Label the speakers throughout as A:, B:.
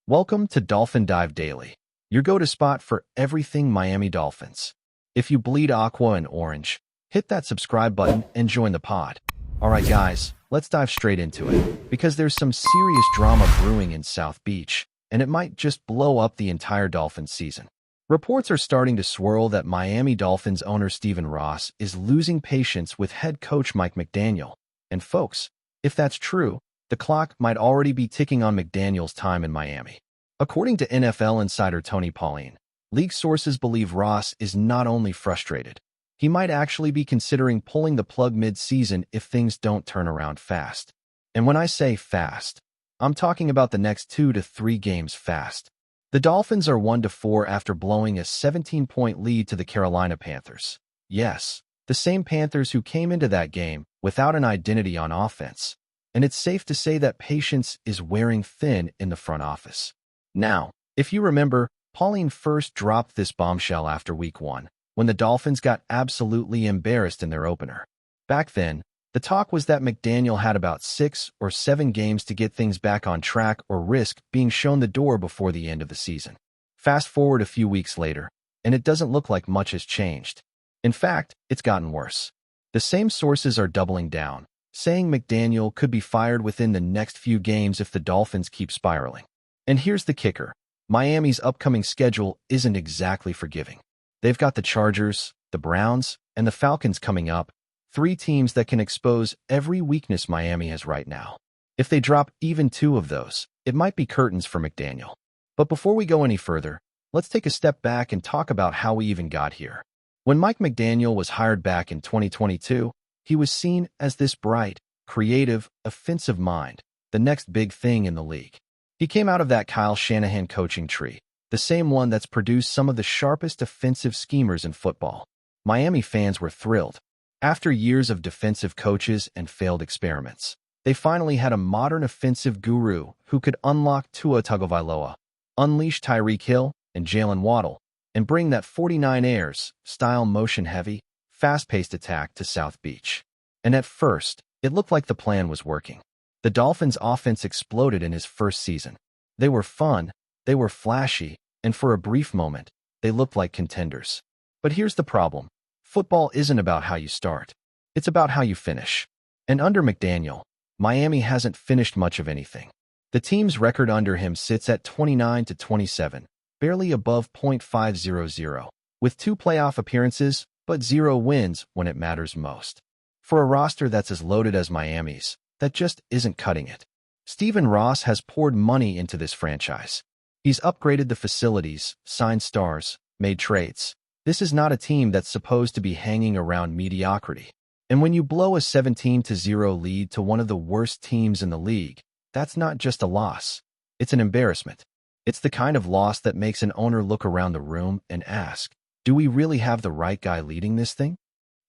A: Welcome to Dolphin Dive Daily, your go-to spot for everything Miami Dolphins. If you bleed aqua and orange, hit that subscribe button and join the pod. Alright guys, let's dive straight into it, because there's some serious drama brewing in South Beach, and it might just blow up the entire Dolphins season. Reports are starting to swirl that Miami Dolphins owner Stephen Ross is losing patience with head coach Mike McDaniel. And folks, if that's true, the clock might already be ticking on McDaniel's time in Miami. According to NFL insider Tony Pauline, league sources believe Ross is not only frustrated, he might actually be considering pulling the plug mid-season if things don't turn around fast. And when I say fast, I'm talking about the next 2 to 3 games fast. The Dolphins are 1-4 after blowing a 17-point lead to the Carolina Panthers. Yes, the same Panthers who came into that game without an identity on offense. And it's safe to say that patience is wearing thin in the front office. Now, if you remember, Pauline first dropped this bombshell after Week 1, when the Dolphins got absolutely embarrassed in their opener. Back then, the talk was that McDaniel had about 6 or 7 games to get things back on track or risk being shown the door before the end of the season. Fast forward a few weeks later, and it doesn't look like much has changed. In fact, it's gotten worse. The same sources are doubling down, saying McDaniel could be fired within the next few games if the Dolphins keep spiraling. And here's the kicker. Miami's upcoming schedule isn't exactly forgiving. They've got the Chargers, the Browns, and the Falcons coming up, 3 teams that can expose every weakness Miami has right now. If they drop even 2 of those, it might be curtains for McDaniel. But before we go any further, let's take a step back and talk about how we even got here. When Mike McDaniel was hired back in 2022, he was seen as this bright, creative, offensive mind, the next big thing in the league. He came out of that Kyle Shanahan coaching tree, the same one that's produced some of the sharpest offensive schemers in football. Miami fans were thrilled. After years of defensive coaches and failed experiments, they finally had a modern offensive guru who could unlock Tua Tagovailoa, unleash Tyreek Hill and Jalen Waddle, and bring that 49 Airs style motion-heavy, fast-paced attack to South Beach. And at first, it looked like the plan was working. The Dolphins' offense exploded in his first season. They were fun, they were flashy, and for a brief moment, they looked like contenders. But here's the problem. Football isn't about how you start. It's about how you finish. And under McDaniel, Miami hasn't finished much of anything. The team's record under him sits at 29-27, barely above .500, with 2 playoff appearances, but 0 wins when it matters most. For a roster that's as loaded as Miami's, that just isn't cutting it. Stephen Ross has poured money into this franchise. He's upgraded the facilities, signed stars, made trades. This is not a team that's supposed to be hanging around mediocrity. And when you blow a 17-0 lead to one of the worst teams in the league, that's not just a loss. It's an embarrassment. It's the kind of loss that makes an owner look around the room and ask, do we really have the right guy leading this thing?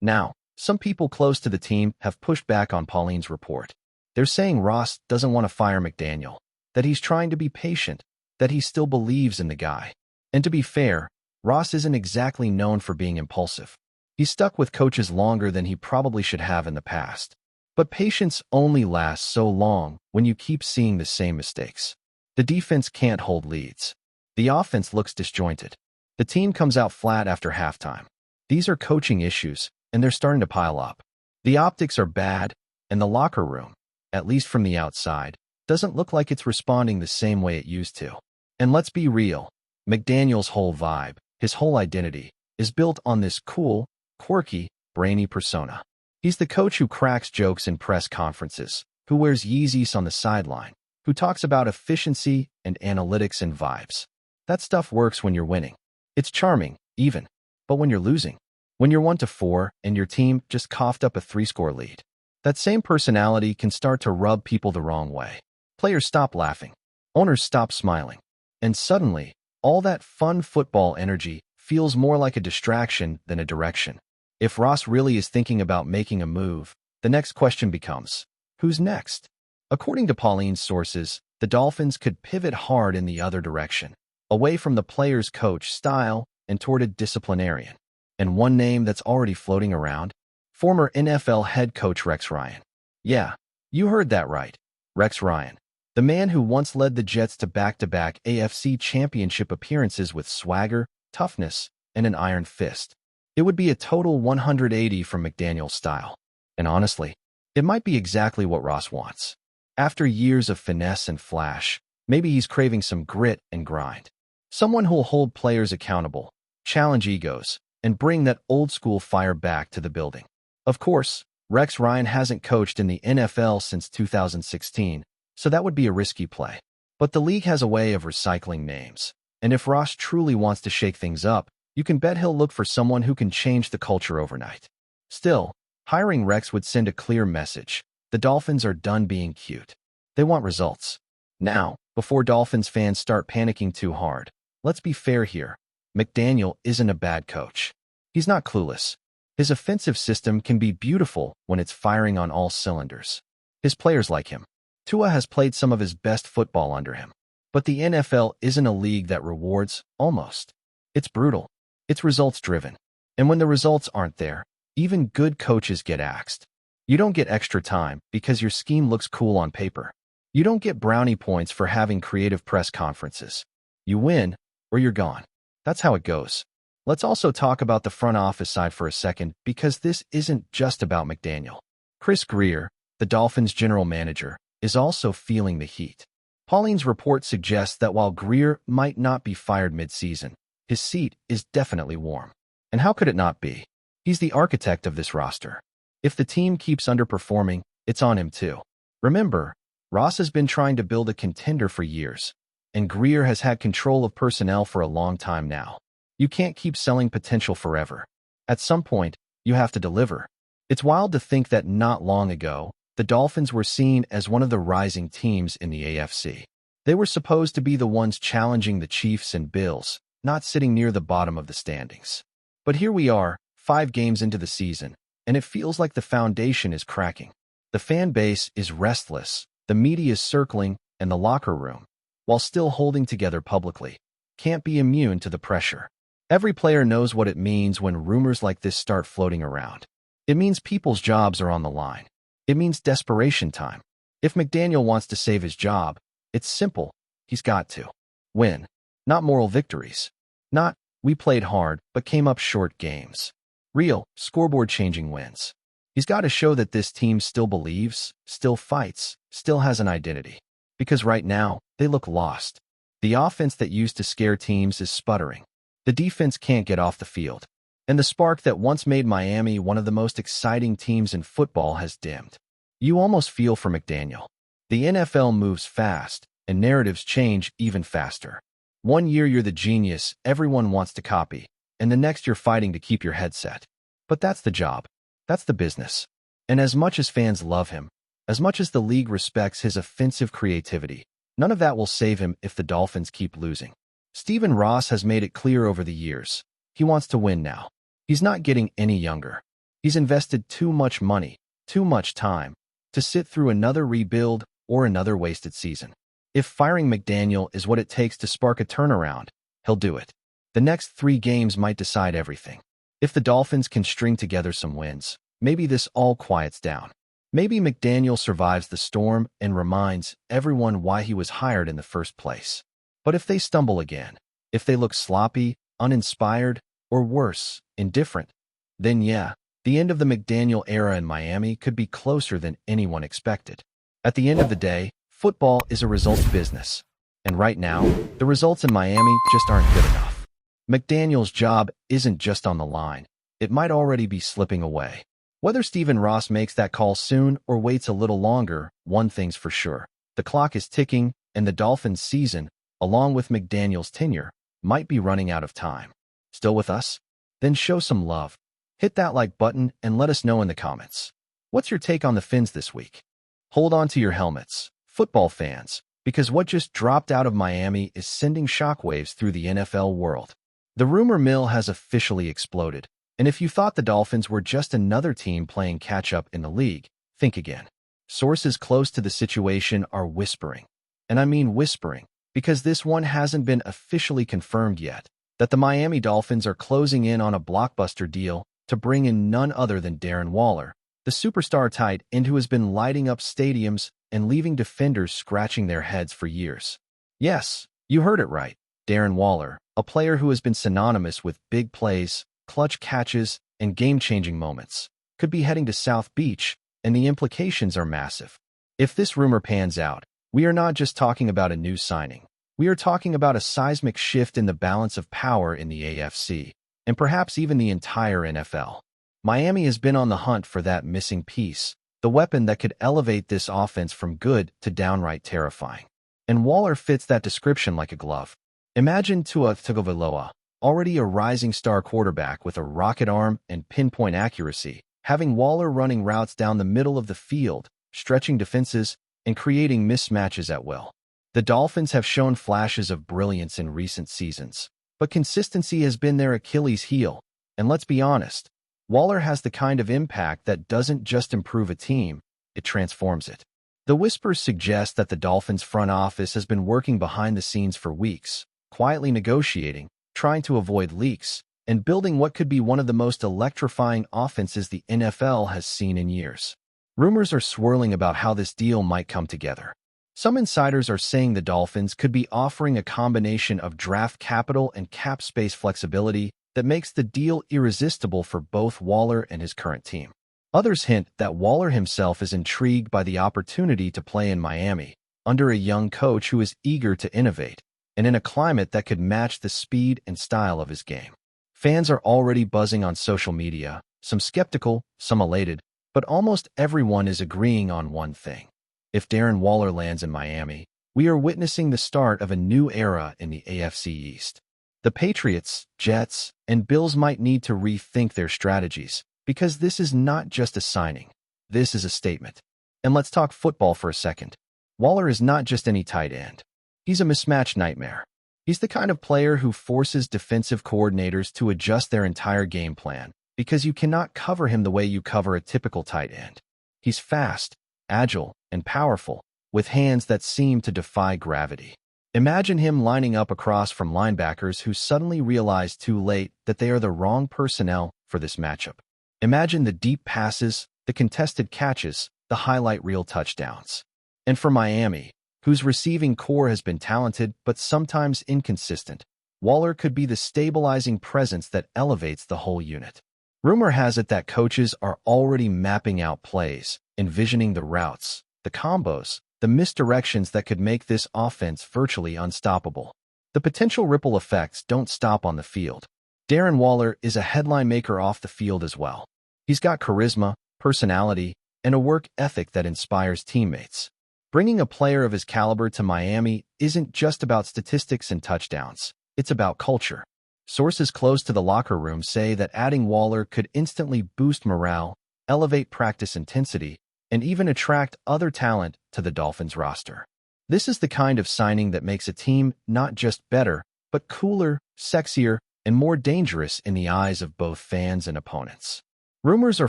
A: Now, some people close to the team have pushed back on Pauline's report. They're saying Ross doesn't want to fire McDaniel, that he's trying to be patient, that he still believes in the guy. And to be fair, Ross isn't exactly known for being impulsive. He's stuck with coaches longer than he probably should have in the past. But patience only lasts so long when you keep seeing the same mistakes. The defense can't hold leads. The offense looks disjointed. The team comes out flat after halftime. These are coaching issues, and they're starting to pile up. The optics are bad, and the locker room, at least from the outside, doesn't look like it's responding the same way it used to. And let's be real, McDaniel's whole vibe, his whole identity, is built on this cool, quirky, brainy persona. He's the coach who cracks jokes in press conferences, who wears Yeezys on the sideline, who talks about efficiency and analytics and vibes. That stuff works when you're winning. It's charming, even. But when you're losing, when you're 1-4 and your team just coughed up a 3-score lead, that same personality can start to rub people the wrong way. Players stop laughing. Owners stop smiling. And suddenly, all that fun football energy feels more like a distraction than a direction. If Ross really is thinking about making a move, the next question becomes, who's next? According to Pauline's sources, the Dolphins could pivot hard in the other direction, away from the player's coach style and toward a disciplinarian. And one name that's already floating around? Former NFL head coach Rex Ryan. Yeah, you heard that right. Rex Ryan. The man who once led the Jets to back-to-back AFC championship appearances with swagger, toughness, and an iron fist. It would be a total 180 from McDaniel's style. And honestly, it might be exactly what Ross wants. After years of finesse and flash, maybe he's craving some grit and grind. Someone who'll hold players accountable, challenge egos, and bring that old-school fire back to the building. Of course, Rex Ryan hasn't coached in the NFL since 2016, so that would be a risky play. But the league has a way of recycling names, and if Ross truly wants to shake things up, you can bet he'll look for someone who can change the culture overnight. Still, hiring Rex would send a clear message. The Dolphins are done being cute. They want results. Now, before Dolphins fans start panicking too hard, let's be fair here. McDaniel isn't a bad coach. He's not clueless. His offensive system can be beautiful when it's firing on all cylinders. His players like him. Tua has played some of his best football under him. But the NFL isn't a league that rewards, almost. It's brutal. It's results-driven. And when the results aren't there, even good coaches get axed. You don't get extra time because your scheme looks cool on paper. You don't get brownie points for having creative press conferences. You win, or you're gone. That's how it goes. Let's also talk about the front office side for a second, because this isn't just about McDaniel. Chris Grier, the Dolphins' general manager, is also feeling the heat. Pauline's report suggests that while Grier might not be fired mid-season, his seat is definitely warm. And how could it not be? He's the architect of this roster. If the team keeps underperforming, it's on him too. Remember, Ross has been trying to build a contender for years, and Grier has had control of personnel for a long time now. You can't keep selling potential forever. At some point, you have to deliver. It's wild to think that not long ago, the Dolphins were seen as one of the rising teams in the AFC. They were supposed to be the ones challenging the Chiefs and Bills, not sitting near the bottom of the standings. But here we are, 5 games into the season, and it feels like the foundation is cracking. The fan base is restless, the media is circling, and the locker room, while still holding together publicly, can't be immune to the pressure. Every player knows what it means when rumors like this start floating around. It means people's jobs are on the line. It means desperation time. If McDaniel wants to save his job, it's simple. He's got to win. Not moral victories. Not, we played hard, but came up short games. Real, scoreboard-changing wins. He's got to show that this team still believes, still fights, still has an identity. Because right now, they look lost. The offense that used to scare teams is sputtering. The defense can't get off the field. And the spark that once made Miami one of the most exciting teams in football has dimmed. You almost feel for McDaniel. The NFL moves fast, and narratives change even faster. One year you're the genius everyone wants to copy, and the next you're fighting to keep your head set. But that's the job. That's the business. And as much as fans love him, as much as the league respects his offensive creativity, none of that will save him if the Dolphins keep losing. Stephen Ross has made it clear over the years. He wants to win now. He's not getting any younger. He's invested too much money, too much time, to sit through another rebuild or another wasted season. If firing McDaniel is what it takes to spark a turnaround, he'll do it. The next 3 games might decide everything. If the Dolphins can string together some wins, maybe this all quiets down. Maybe McDaniel survives the storm and reminds everyone why he was hired in the first place. But if they stumble again, if they look sloppy, uninspired, or worse, indifferent, then yeah, the end of the McDaniel era in Miami could be closer than anyone expected. At the end of the day, football is a results business. And right now, the results in Miami just aren't good enough. McDaniel's job isn't just on the line. It might already be slipping away. Whether Stephen Ross makes that call soon or waits a little longer, one thing's for sure. The clock is ticking, and the Dolphins' season, along with McDaniel's tenure, might be running out of time. Still with us? Then show some love. Hit that like button and let us know in the comments. What's your take on the Fins this week? Hold on to your helmets, football fans, because what just dropped out of Miami is sending shockwaves through the NFL world. The rumor mill has officially exploded, and if you thought the Dolphins were just another team playing catch-up in the league, think again. Sources close to the situation are whispering, and I mean whispering, because this one hasn't been officially confirmed yet, that the Miami Dolphins are closing in on a blockbuster deal to bring in none other than Darren Waller, the superstar tight end who has been lighting up stadiums and leaving defenders scratching their heads for years. Yes, you heard it right. Darren Waller, a player who has been synonymous with big plays, clutch catches, and game-changing moments, could be heading to South Beach, and the implications are massive. If this rumor pans out, we are not just talking about a new signing. We are talking about a seismic shift in the balance of power in the AFC, and perhaps even the entire NFL. Miami has been on the hunt for that missing piece, the weapon that could elevate this offense from good to downright terrifying. And Waller fits that description like a glove. Imagine Tua Tagovailoa, already a rising star quarterback with a rocket arm and pinpoint accuracy, having Waller running routes down the middle of the field, stretching defenses, and creating mismatches at will. The Dolphins have shown flashes of brilliance in recent seasons, but consistency has been their Achilles heel, and let's be honest, Waller has the kind of impact that doesn't just improve a team, it transforms it. The whispers suggest that the Dolphins front office has been working behind the scenes for weeks, quietly negotiating, trying to avoid leaks, and building what could be one of the most electrifying offenses the NFL has seen in years. Rumors are swirling about how this deal might come together. Some insiders are saying the Dolphins could be offering a combination of draft capital and cap space flexibility that makes the deal irresistible for both Waller and his current team. Others hint that Waller himself is intrigued by the opportunity to play in Miami, under a young coach who is eager to innovate, and in a climate that could match the speed and style of his game. Fans are already buzzing on social media, some skeptical, some elated, but almost everyone is agreeing on one thing. If Darren Waller lands in Miami, we are witnessing the start of a new era in the AFC East. The Patriots, Jets, and Bills might need to rethink their strategies, because this is not just a signing. This is a statement. And let's talk football for a second. Waller is not just any tight end. He's a mismatch nightmare. He's the kind of player who forces defensive coordinators to adjust their entire game plan, because you cannot cover him the way you cover a typical tight end. He's fast, agile, and powerful, with hands that seem to defy gravity. Imagine him lining up across from linebackers who suddenly realize too late that they are the wrong personnel for this matchup. Imagine the deep passes, the contested catches, the highlight reel touchdowns. And for Miami, whose receiving core has been talented but sometimes inconsistent, Waller could be the stabilizing presence that elevates the whole unit. Rumor has it that coaches are already mapping out plays, envisioning the routes, the combos, the misdirections that could make this offense virtually unstoppable. The potential ripple effects don't stop on the field. Darren Waller is a headline maker off the field as well. He's got charisma, personality, and a work ethic that inspires teammates. Bringing a player of his caliber to Miami isn't just about statistics and touchdowns. It's about culture. Sources close to the locker room say that adding Waller could instantly boost morale, elevate practice intensity, and even attract other talent to the Dolphins roster. This is the kind of signing that makes a team not just better, but cooler, sexier, and more dangerous in the eyes of both fans and opponents. Rumors are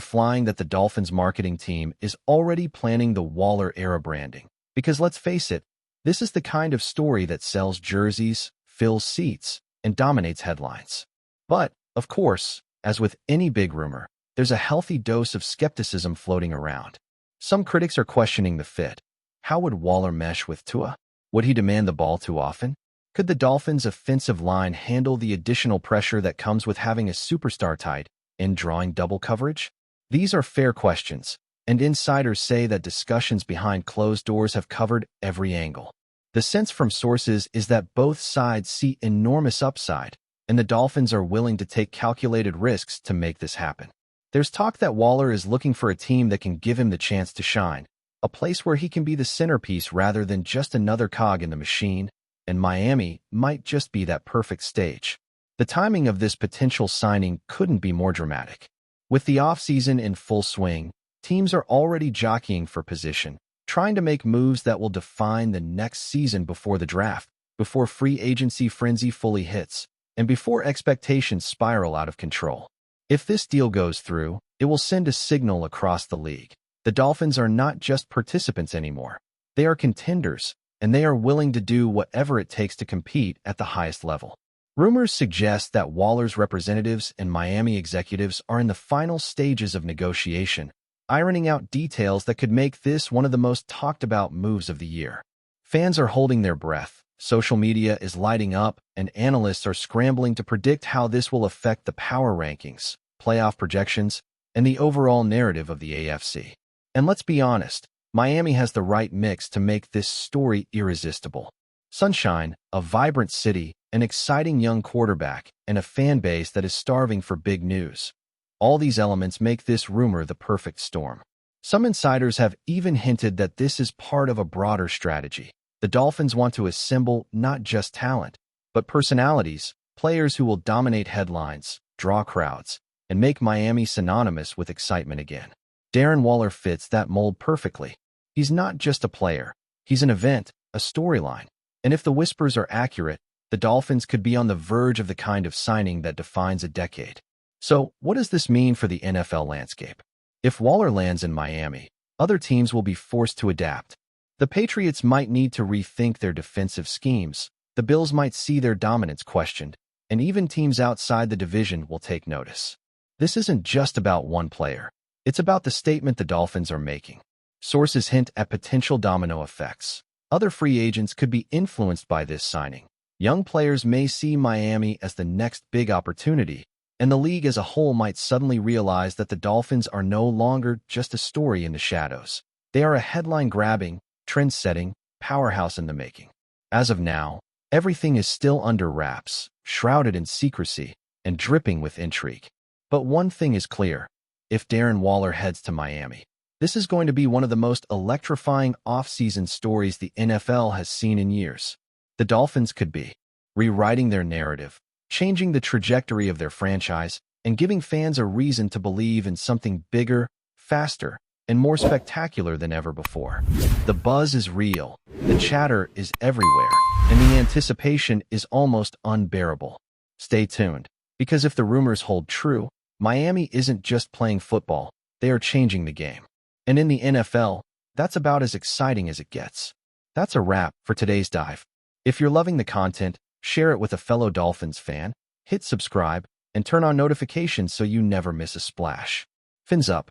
A: flying that the Dolphins marketing team is already planning the Waller-era branding, because let's face it, this is the kind of story that sells jerseys, fills seats, and dominates headlines. But, of course, as with any big rumor, there's a healthy dose of skepticism floating around. Some critics are questioning the fit. How would Waller mesh with Tua? Would he demand the ball too often? Could the Dolphins' offensive line handle the additional pressure that comes with having a superstar tight end drawing double coverage? These are fair questions, and insiders say that discussions behind closed doors have covered every angle. The sense from sources is that both sides see enormous upside, and the Dolphins are willing to take calculated risks to make this happen. There's talk that Waller is looking for a team that can give him the chance to shine, a place where he can be the centerpiece rather than just another cog in the machine, and Miami might just be that perfect stage. The timing of this potential signing couldn't be more dramatic. With the offseason in full swing, teams are already jockeying for position, trying to make moves that will define the next season before the draft, before free agency frenzy fully hits, and before expectations spiral out of control. If this deal goes through, it will send a signal across the league. The Dolphins are not just participants anymore. They are contenders, and they are willing to do whatever it takes to compete at the highest level. Rumors suggest that Waller's representatives and Miami executives are in the final stages of negotiation, ironing out details that could make this one of the most talked about moves of the year. Fans are holding their breath, social media is lighting up, and analysts are scrambling to predict how this will affect the power rankings, playoff projections, and the overall narrative of the AFC. And let's be honest, Miami has the right mix to make this story irresistible. Sunshine, a vibrant city, an exciting young quarterback, and a fan base that is starving for big news. All these elements make this rumor the perfect storm. Some insiders have even hinted that this is part of a broader strategy. The Dolphins want to assemble not just talent, but personalities, players who will dominate headlines, draw crowds, and make Miami synonymous with excitement again. Darren Waller fits that mold perfectly. He's not just a player. He's an event, a storyline. And if the whispers are accurate, the Dolphins could be on the verge of the kind of signing that defines a decade. So, what does this mean for the NFL landscape? If Waller lands in Miami, other teams will be forced to adapt. The Patriots might need to rethink their defensive schemes, the Bills might see their dominance questioned, and even teams outside the division will take notice. This isn't just about one player. It's about the statement the Dolphins are making. Sources hint at potential domino effects. Other free agents could be influenced by this signing. Young players may see Miami as the next big opportunity, and the league as a whole might suddenly realize that the Dolphins are no longer just a story in the shadows. They are a headline-grabbing, trend-setting powerhouse in the making. As of now, everything is still under wraps, shrouded in secrecy, and dripping with intrigue. But one thing is clear. If Darren Waller heads to Miami, this is going to be one of the most electrifying off-season stories the NFL has seen in years. The Dolphins could be rewriting their narrative, changing the trajectory of their franchise, and giving fans a reason to believe in something bigger, faster, and more spectacular than ever before. The buzz is real, the chatter is everywhere, and the anticipation is almost unbearable. Stay tuned, because if the rumors hold true, Miami isn't just playing football, they are changing the game. And in the NFL, that's about as exciting as it gets. That's a wrap for today's dive. If you're loving the content, share it with a fellow Dolphins fan, hit subscribe, and turn on notifications so you never miss a splash. Fins up.